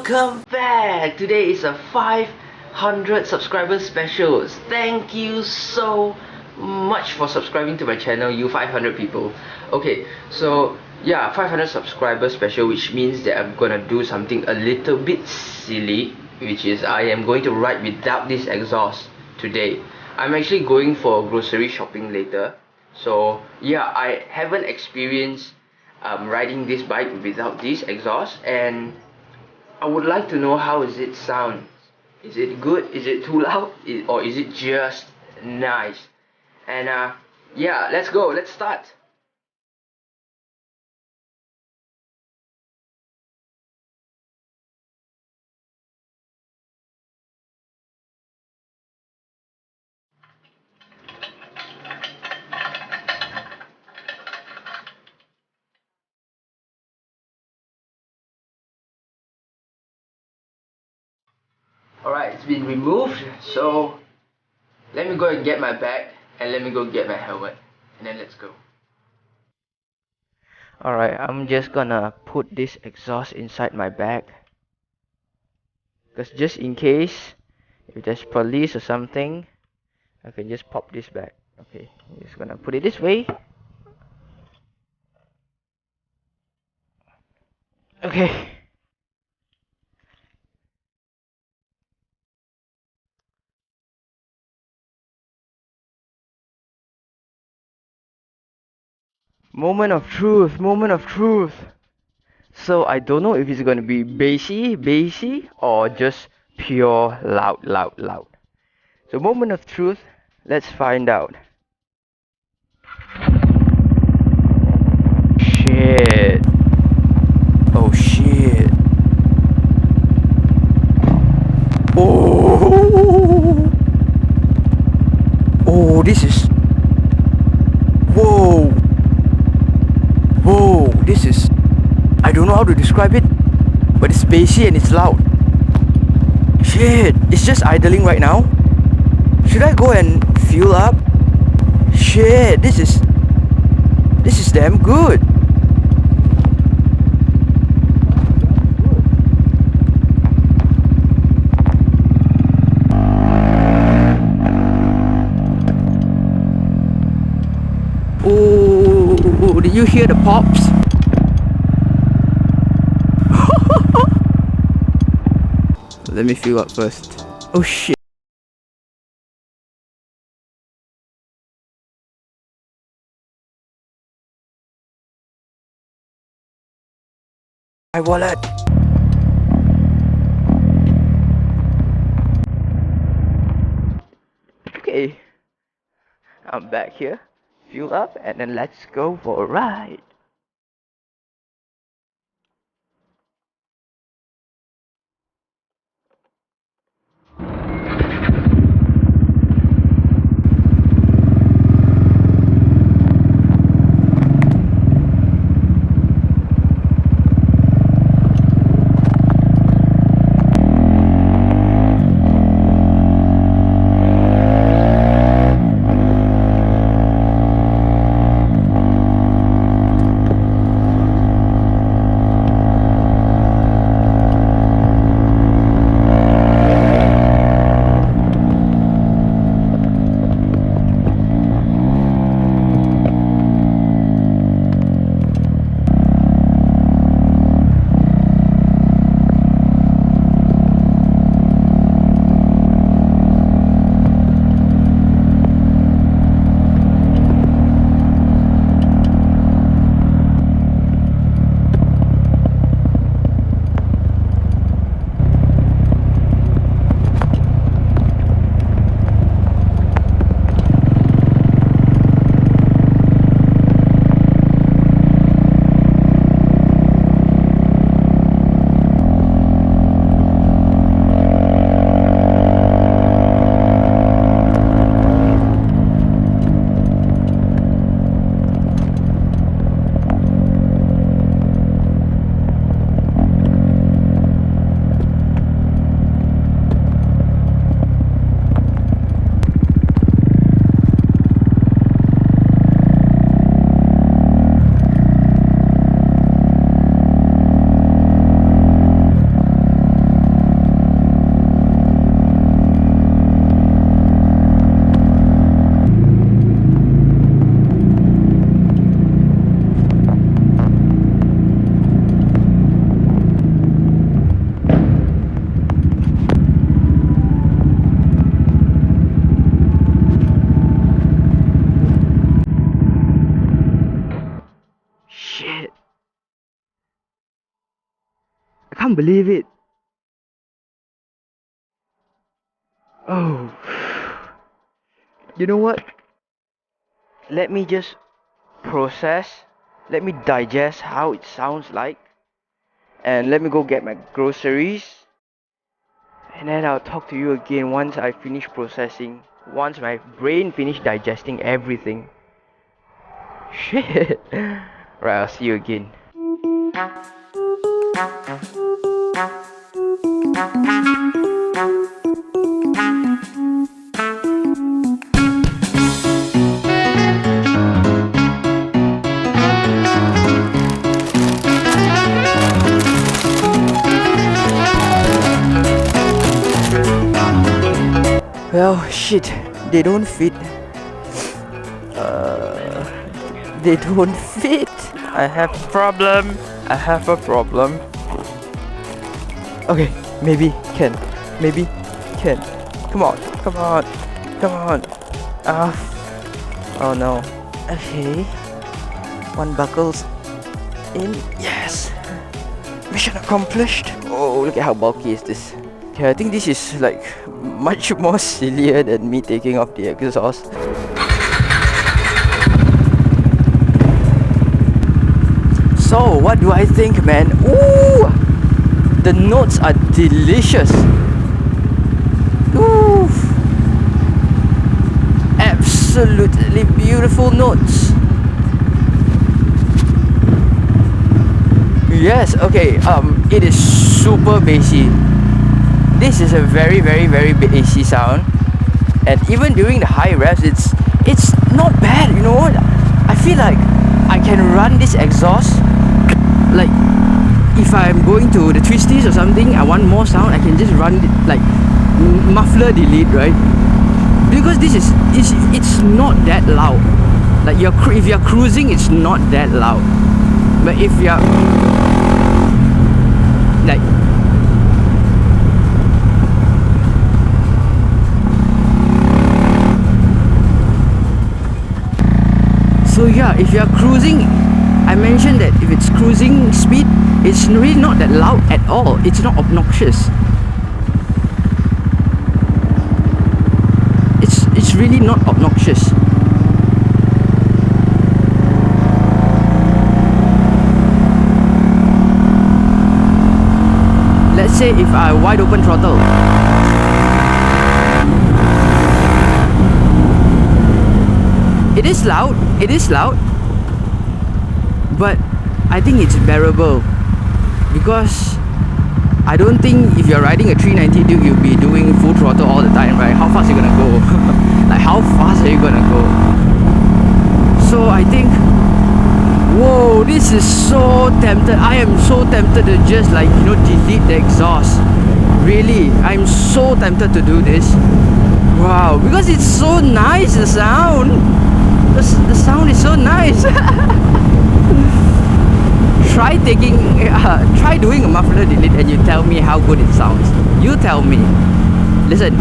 Welcome back! Today is a 500 subscribers special. Thank you so much for subscribing to my channel, you 500 people. Okay, so yeah, 500 subscribers special, which means that I'm gonna do something a little bit silly, which is I am going to ride without this exhaust today. I'm actually going for grocery shopping later. So yeah, I haven't experienced riding this bike without this exhaust, and I would like to know how is it sound. Is it good? Is it too loud? Or is it just nice? And yeah, let's go. Let's start. Alright, it's been removed. So let me go and get my bag, and let me go get my helmet, and then let's go. Alright, I'm just gonna put this exhaust inside my bag, because just in case if there's police or something, I can just pop this back. Okay, I'm just gonna put it this way. Okay. Moment of truth, moment of truth. So I don't know if it's gonna be bassy, or just pure loud. So moment of truth, let's find out. Shit. Oh shit. Oh. Oh, this is. Whoa. Whoa, this is. I don't know how to describe it, but it's bassy and it's loud. Shit, it's just idling right now. Should I go and fuel up? Shit, this is damn good. Oh, did you hear the pops? Let me fuel up first. Oh shit. My wallet. Okay, I'm back here. Fuel up, and then let's go for a ride. can't believe it. Oh, you know what? Let me just process, let me digest how it sounds like, and let me go get my groceries, and then I'll talk to you again once I finish processing, once my brain finish digesting everything. Shit. Right, I'll see you again. Well, shit, they don't fit. They don't fit. I have a problem. I have a problem. Okay, maybe can. Maybe can. Come on, come on, come on. Oh no. Okay. One buckles in. Yes. Mission accomplished. Oh, look at how bulky is this. Okay, I think this is like much more sillier than me taking off the exhaust. So, what do I think, man? Ooh! The notes are delicious. Ooh! Absolutely beautiful notes. Yes, okay, it is super bassy. This is a very bassy sound, and even during the high revs, it's not bad. You know what? I feel like I can run this exhaust. Like if I'm going to the twisties or something, I want more sound, I can just run it like muffler delete, right? Because this is it's not that loud. Like if you're cruising, it's not that loud. But if you're like so yeah, if you're cruising, I mentioned that if it's cruising speed, it's really not that loud at all. It's not obnoxious. It's really not obnoxious. Let's say if I wide open throttle, it is loud, but I think it's bearable, because I don't think if you're riding a 390 Duke, you'll be doing full throttle all the time, right? How fast are you gonna go? Like how fast are you gonna go? So I think, whoa, this is so tempted. I am so tempted to just like, you know, delete the exhaust. Really, I'm so tempted to do this. Wow, because it's so nice, the sound. The sound is so nice. Try doing a muffler delete and you tell me how good it sounds. You tell me. Listen.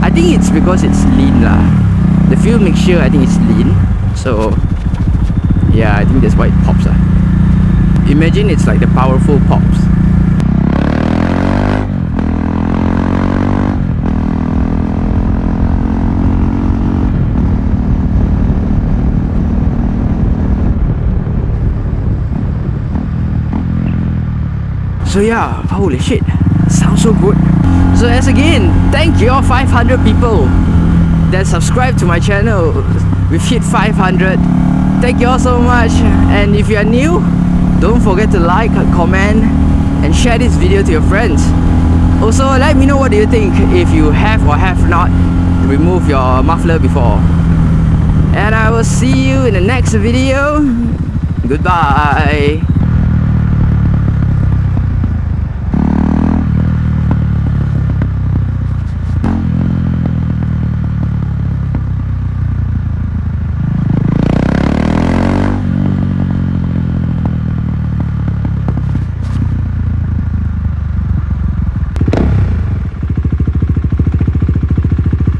I think it's because it's lean lah. The fuel mixture, I think it's lean. So yeah, I think that's why it pops lah. Imagine it's like the powerful pops. So yeah, holy shit, sounds so good. So as again, thank you all 500 people that subscribe to my channel. We've hit 500. Thank you all so much. And if you are new, don't forget to like, comment and share this video to your friends. Also, let me know what do you think if you have or have not removed your muffler before. And I will see you in the next video. Goodbye.